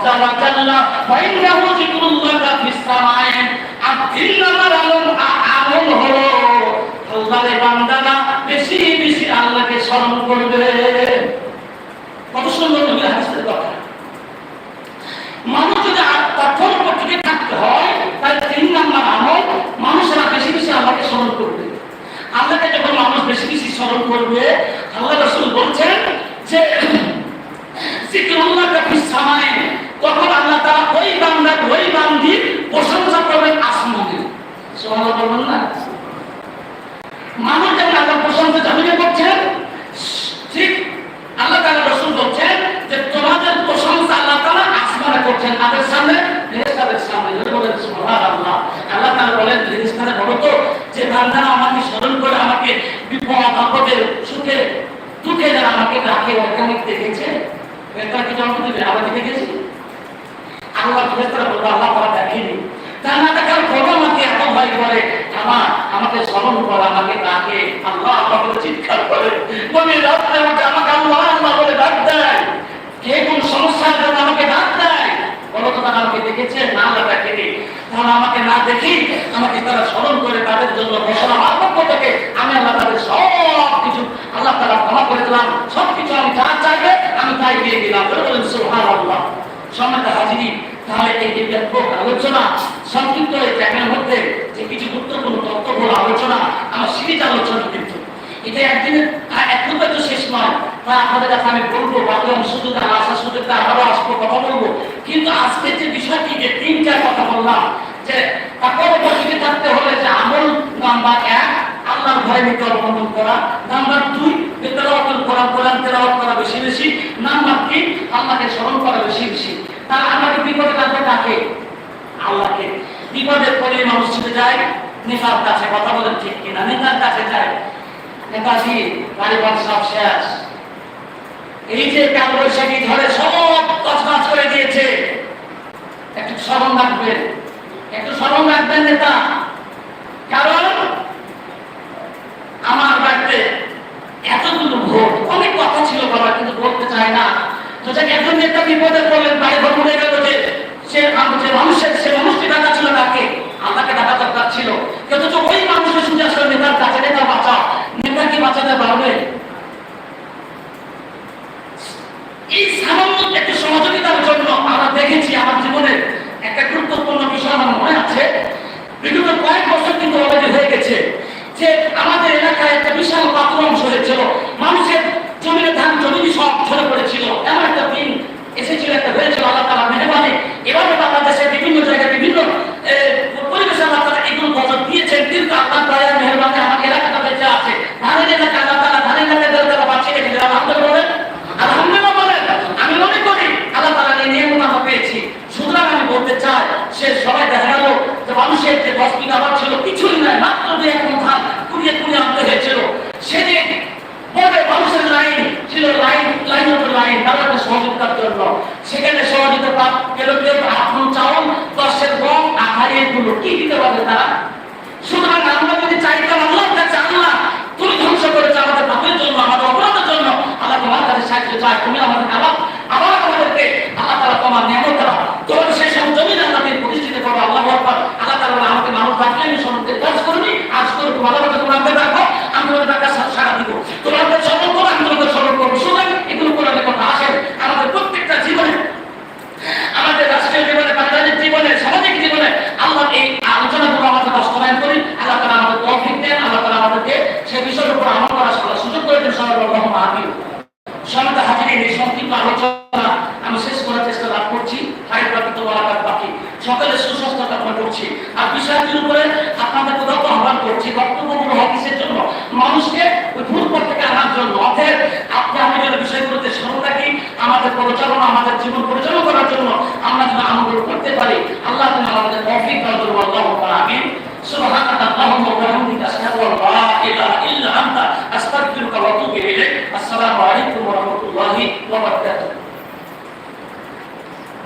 আযজা ওয়া জাল্লা ওয়া ইন্নাহু যিকরুল্লাহি ফিস সামাইন। আদিল নামার আমল হলো আল্লাহর বান্দারা বেশি বেশি আল্লাহকে স্মরণ করবে। কত সুন্দর নবী হাদিসের কথা। মানুষ যদি তথ্যের উপর টিকে থাকতে হয় তাহলে 3 নাম্বার আমল, মানুষেরা বেশি বেশি আল্লাহকে স্মরণ করবে। আল্লাহকে যখন মানুষ বেশি বেশি স্মরণ করবে, আল্লাহ রাসূল বলছেন যে যিকরুল্লাহি ফিস সামাইন, তখন আল্লাহ তাআলা ওই বান্দা ওই বান্দির প্রশংসা করবেন আসমানে। সুবহানাল্লাহ বলবেন না? মানুষ যখন আল্লাহর প্রশংসা জমিনে করছেন, ঠিক আল্লাহ তাআলা রাসূল বলছেন যে তোমাদের প্রশংসা আল্লাহ তাআলা আসমানে করছেন, তাদের সামনে, ফেরেশতাদের সামনে। বলেন সুবহানাল্লাহ। আল্লাহ তাআলা বলেন ফেরেশতারা বলো তো যে বান্দারা আমাকে স্মরণ করে, আমাকে বিপদ আপদে সুখে দুঃখে যারা আমাকে ডাকে, ওখানে দেখেছে, ফেরেশতারা কি জবাব দিবে? আমরা দেখেছি। আল্লাহ ফেরেশতারা বলবে আল্লাহ তাআলা দেখেনি। তা না দেখার পরও আমাকে এত ভয় করে, আমাকে স্মরণ করে, আমাকে ডাকে, আল্লাহ আমাকে চিৎকার করে, বলে রাত্রে উঠে আমাকে আল্লাহ আল্লাহ বলে ডাক দেয়। কে কোন সমস্যার জন্য আমাকে ডাক দেয়? বলো তো তারা আমাকে দেখেছে? না, আল্লাহ দেখেনি। তারা আমাকে না দেখি আমাকে তারা স্মরণ করে, তাদের জন্য ঘোষণা আমার পক্ষ থেকে আমি আল্লাহ তাদের সব কিছু আল্লাহ তাআলা ক্ষমা করে দিলাম, সব কিছু আমি যা চাইবে আমি তাই দিয়ে দিলাম। বলেন সুবহানাল্লাহ। সম্মানিত হাজিরিন, তাহলে এই যে ব্যাপক আলোচনা সংক্ষিপ্ত এই চ্যানেলের মধ্যে যে কিছু গুরুত্বপূর্ণ তথ্যবহুল আলোচনা, আমার সিরিজ আলোচনা, কিন্তু এটা একদিনের একদম তো শেষ নয়। তাই আপনাদের কাছে আমি বলবো, বাকি অংশ যদি আসার সুযোগটা আবারও আসবো, কথা বলবো। কিন্তু আজকের যে বিষয়টি, যে 3টা কথা বললাম, যে তারপরে বসে থাকতে হলে যে আমল নাম্বার 1 আল্লাহর ভয় নিতে অবলম্বন করা, নাম্বার 2 তেলাওয়াতুল কোরআন, কোরআন তেলাওয়াত করা বেশি বেশি, নাম্বার 3 আল্লাহকে স্মরণ করা বেশি বেশি। তার আমাকে বিপদে কাছে ডাকে আল্লাহকে। বিপদের পরে মানুষ ছুটে যায় নেতার কাছে। কথা বলেন ঠিক কিনা? নেতার কাছে যায়, নেতাজি বাড়িঘর সব শেষ, এই যে কাল বৈশাখী ঝড়ে সব তছনছ করে দিয়েছে, একটু স্মরণ রাখবেন, একটু স্মরণ রাখবেন নেতা। কারণ আমার বাড়িতে এতগুলো ভোট, অনেক কথা ছিল বাবা, কিন্তু বলতে চায় না। তো যে একজন নেতা বিপদে পড়লেন, বাড়ি ঘর উড়ে গেল, যে মানুষের সে মানুষটি ডাকা ছিল তাকে, আল্লাহকে ডাকা দরকার ছিল। কিন্তু ওই মানুষের শুনে আসলে নেতার কাছে, নেতা বাঁচাও, নেতা কি বাঁচাতে পারবে? এই সামান্য একটু সহযোগিতার জন্য আমরা দেখেছি আমার জীবনে একটা গুরুত্বপূর্ণ বিষয় আমার মনে আছে। বিগত কয়েক বছর কিন্তু অলরেডি হয়ে গেছে যে আমাদের এলাকায় একটা বিশাল পাথর অংশ হয়েছিল, মানুষের জমিনে ধান জমি সব ঝরে পড়েছিল। এমন একটা দিন এসেছিল, একটা হয়েছিল, আল্লাহ তাআলা মেহেরবানি। এভাবে বাংলাদেশের বিভিন্ন জায়গায় বিভিন্ন পরিবেশে আল্লাহ তাআলা এগুলো বদল দিয়েছেন। কিন্তু আল্লাহ তাআলার মেহেরবানি আমার এলাকাটা বেঁচে আছে। ধানের এলাকা আল্লাহ তাআলা ধানের এলাকায় বাঁচিয়ে রেখেছেন। আলহামদুলিল্লাহ, আলহামদুলিল্লাহ বলেন। আমি মনে করি আল্লাহ তাআলা এই নিয়ামত আমরা পেয়েছি। সুতরাং আমি বলতে চাই, সে সবাই দেখা গেল যে মানুষের যে 10 বিঘা আবাদ ছিল কিছুই নাই, মাত্র 2-1 মণ ধান কুড়িয়ে আনতে হয়েছিল। সে যে মানুষের লাইন ছিল, লাইন তাদের সহযোগিতার জন্য, সেখানে সহযোগিতা পেল কেউ 8 মণ চাউল, 10 গম, আখারিয়ে গুলো কি দিতে পারবে তারা? সুতরাং আমরা যদি চাইতাম আল্লাহর কাছে, আল্লাহ তুমি ধ্বংস করেছো আমাদের পাপের জন্য, আমাদের অপরাধের জন্য, আল্লাহ তোমার কাছে সাহায্য চাই, তুমি আমাদের আবার আমাদেরকে আল্লাহ তাআলা তোমার নিয়ামত দাও, তোমার সেই সব জমিন আল্লাহকে প্রতিষ্ঠিত করো। আল্লাহু আকবার। আল্লাহ তাআলা আমাকে মানুষ রাখলে আমি সমস্ত কাজ করবি, আজ করে ভালোভাবে তোমাকে রাখো, আমি তোমাদের টাকা সারা দিব, তোমাদের স্মরণ করো, আমি তোমাদের স্মরণ করবো। সুতরাং এগুলো কোরআনের কথা আসেন আমাদের প্রত্যেকটা জীবনে, আমাদের রাষ্ট্রীয় জীবনে, পারিবারিক জীবনে, সামাজিক জীবনে আল্লাহ এই আলোচনাগুলো আমাদের বাস্তবায়ন করি। আল্লাহ তাআলা আমাদের তৌফিক দেন, আল্লাহ তাআলা আমাদেরকে সেই বিষয়ের উপর আমল করার সুযোগ করে দেন। সাল্লাল্লাহু আলাইহি সম্মানিত হাজিরিন, এই সংক্ষিপ্ত আলোচনা আমি শেষ করার চেষ্টা করছি। বাকি সকলের সুস্বাস্থ্য কামনা করছি। আর বিষয়টির উপরে আপনাদের কোথাও আহ্বান করছি, বক্তব্যগুলো হাদিসের জন্য, মানুষকে ওই ভুল পথ থেকে আনার জন্য। অতএব আমি যেন বিষয়গুলোতে স্মরণ রাখি, আমাদের পরিচালনা, আমাদের জীবন পরিচালনা করার জন্য আমরা যেন আমল করতে পারি। আল্লাহ যেন আমাদের তৌফিক দান করুন। আল্লাহু আমিন। সুবহানাকা আল্লাহুম্মা ওয়া বিহামদিকা আশহাদু আল লা ইলাহা ইল্লা আনতা আস্তাগফিরুকা ওয়া আতুবু ইলাইক। আসসালামু আলাইকুম ওয়া রাহমাতুল্লাহি ওয়া বারাকাতুহু।